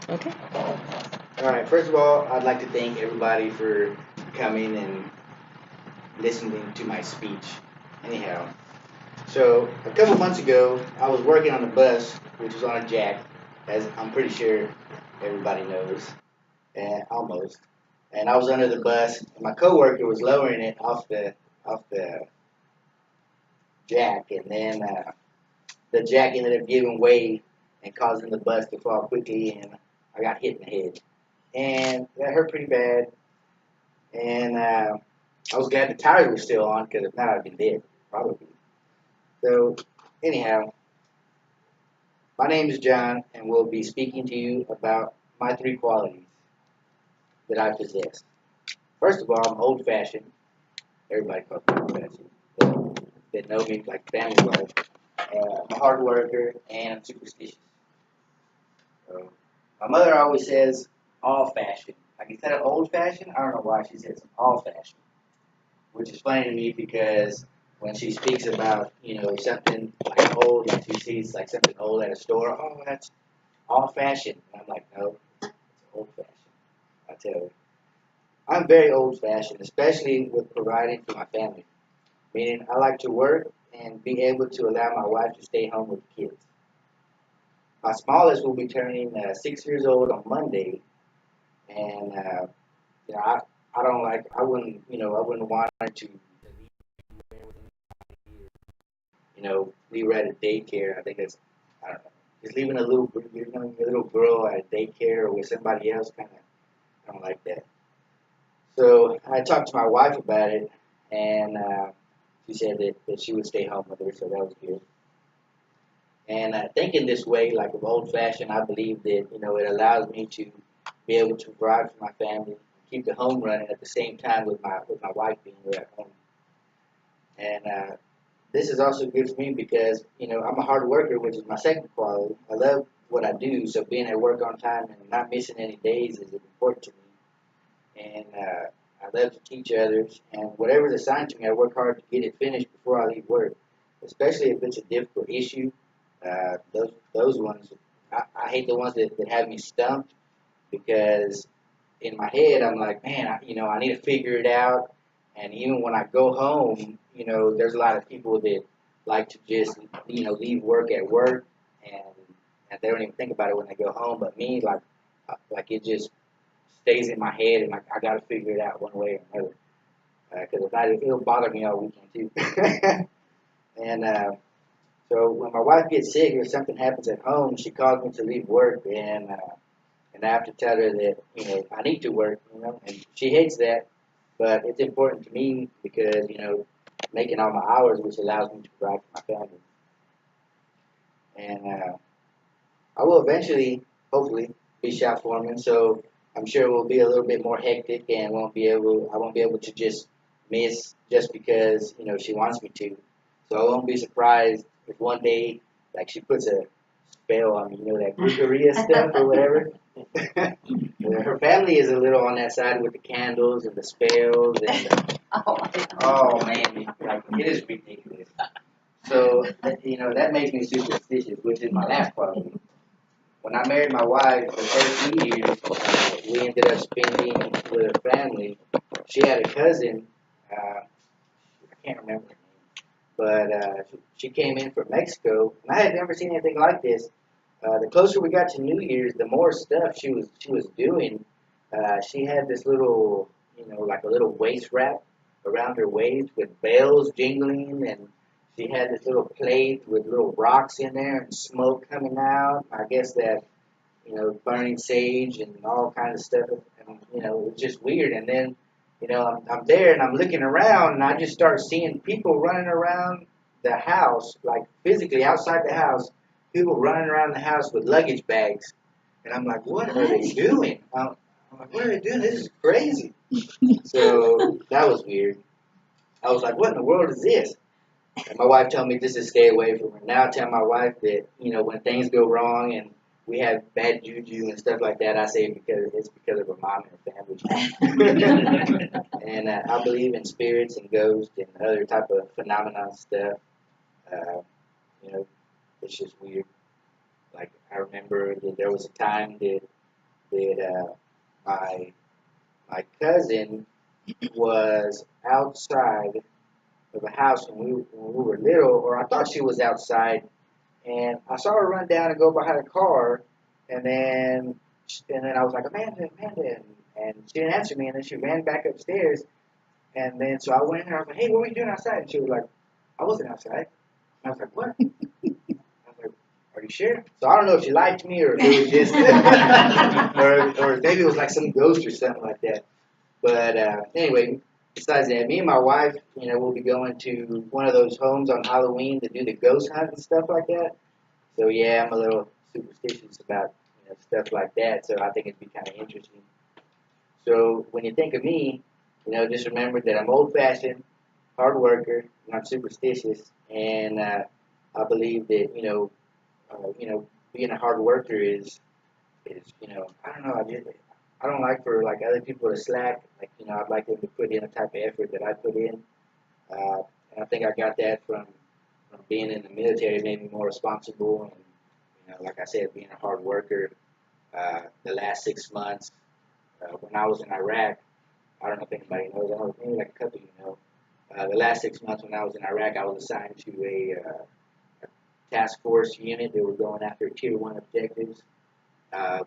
Okay. All right. First of all, I'd like to thank everybody for coming and listening to my speech. Anyhow, so a couple months ago, I was working on a bus, which was on a jack, as I'm pretty sure everybody knows, and almost. And I was under the bus, and my coworker was lowering it off the jack, and then the jack ended up giving way and causing the bus to fall quickly, and I got hit in the head, and that hurt pretty bad. And I was glad the tires were still on because if not, I'd been dead probably. So anyhow, my name is John, and we'll be speaking to you about my three qualities that I possess. First of all, I'm old-fashioned. Everybody calls me old-fashioned. That know me like family-wise. I'm a hard worker, and I'm superstitious. So, my mother always says all-fashioned. Like instead of old-fashioned, I don't know why she says all-fashioned, which is funny to me because when she speaks about something like old, like she sees like something old at a store, oh that's all fashioned. And I'm like, no, it's old fashioned. I tell her, I'm very old fashioned, especially with providing for my family. Meaning, I like to work and be able to allow my wife to stay home with the kids. My smallest will be turning 6 years old on Monday, and you know, I don't like, I wouldn't want her to leave her at a daycare. I think that's, I don't know, just leaving a little girl at a daycare or with somebody else, kind of, I don't like that. So I talked to my wife about it, and she said that she would stay home with her, so that was good. And thinking this way, like of old fashioned, I believe that it allows me to be able to provide for my family, keep the home running at the same time with my wife being there at home. And this is also good for me because I'm a hard worker, which is my second quality. I love what I do, so being at work on time and not missing any days is important to me. And I love to teach others, and whatever's assigned to me, I work hard to get it finished before I leave work. Especially if it's a difficult issue, those ones I hate the ones that have me stumped because in my head I'm like, man, I need to figure it out. And even when I go home, there's a lot of people that like to just leave work at work and they don't even think about it when they go home. But me, like it just stays in my head, and like I got to figure it out one way or another. Because if not, it'll bother me all weekend too. And so when my wife gets sick or something happens at home, she calls me to leave work, and I have to tell her that I need to work, and she hates that, but it's important to me because making all my hours, which allows me to provide for my family, and I will eventually, hopefully, be shop foreman. So I'm sure it will be a little bit more hectic, and I won't be able to just miss just because she wants me to. So I won't be surprised if one day like she puts a spell on me, that Glucaria stuff or whatever. Her family is a little on that side with the candles and the spells and oh man, like it is ridiculous. So that makes me superstitious, which is my last quality. When I married my wife, the first few years, we ended up spending with her family. She had a cousin, I can't remember her name, but she came in from Mexico, and I had never seen anything like this. The closer we got to New Year's, the more stuff she was doing. She had this little, like a little waist wrap around her waist with bells jingling, and she had this little plate with little rocks in there and smoke coming out. I guess that burning sage and all kinds of stuff, and it's just weird. And then I'm there and I'm looking around, and I just start seeing people running around the house, like physically outside the house, people running around the house with luggage bags, and I'm like, what are they doing? I'm like, what are they doing? This is crazy. So that was weird. I was like, what in the world is this? And my wife told me just to stay away from her. Now I tell my wife that when things go wrong and we have bad juju and stuff like that, I say it's because of her mom and her family. And I believe in spirits and ghosts and other type of phenomenon stuff. Uh, you know, it's just weird. Like I remember that there was a time that that my cousin was outside of the house when we were little, or I thought she was outside, and I saw her run down and go behind a car, and then I was like, Amanda, Amanda, and she didn't answer me, and then she ran back upstairs, and then so I went in there, I was like, hey, what were you doing outside? And she was like, I wasn't outside. And I was like, what? I was like, are you sure? So I don't know if she lied to me or if it was just, or maybe it was like some ghost or something like that. But anyway, besides that, me and my wife, we'll be going to one of those homes on Halloween to do the ghost hunt and stuff like that. So yeah, I'm a little superstitious about stuff like that. So I think it'd be kind of interesting. So when you think of me, just remember that I'm old-fashioned, hard worker, and I'm superstitious, and I believe that being a hard worker is I don't know. I don't like for like other people to slack. Like I'd like them to put in a type of effort that I put in. And I think I got that from being in the military, made me more responsible, and like I said, being a hard worker. The last 6 months when I was in Iraq, I don't know if anybody knows. I know maybe like a couple of you know. The last 6 months when I was in Iraq, I was assigned to a task force unit. They were going after tier one objectives.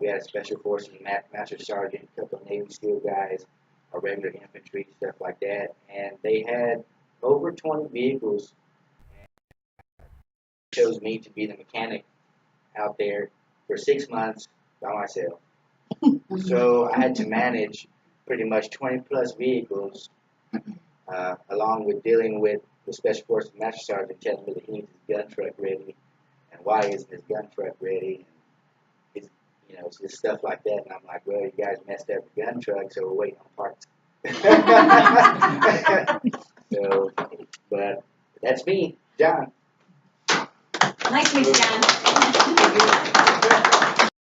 We had a special forces master sergeant, a couple of Navy SEAL guys, our regular infantry, stuff like that. And they had over 20 vehicles. Chose me to be the mechanic out there for 6 months by myself. So I had to manage pretty much 20 plus vehicles, along with dealing with the special forces master sergeant telling me that he needs his gun truck ready, and why isn't his gun truck ready? It's, it's just stuff like that. And I'm like, well, you guys messed up the gun truck, so we're waiting on parts. So, but that's me, John. Nice to meet you, John.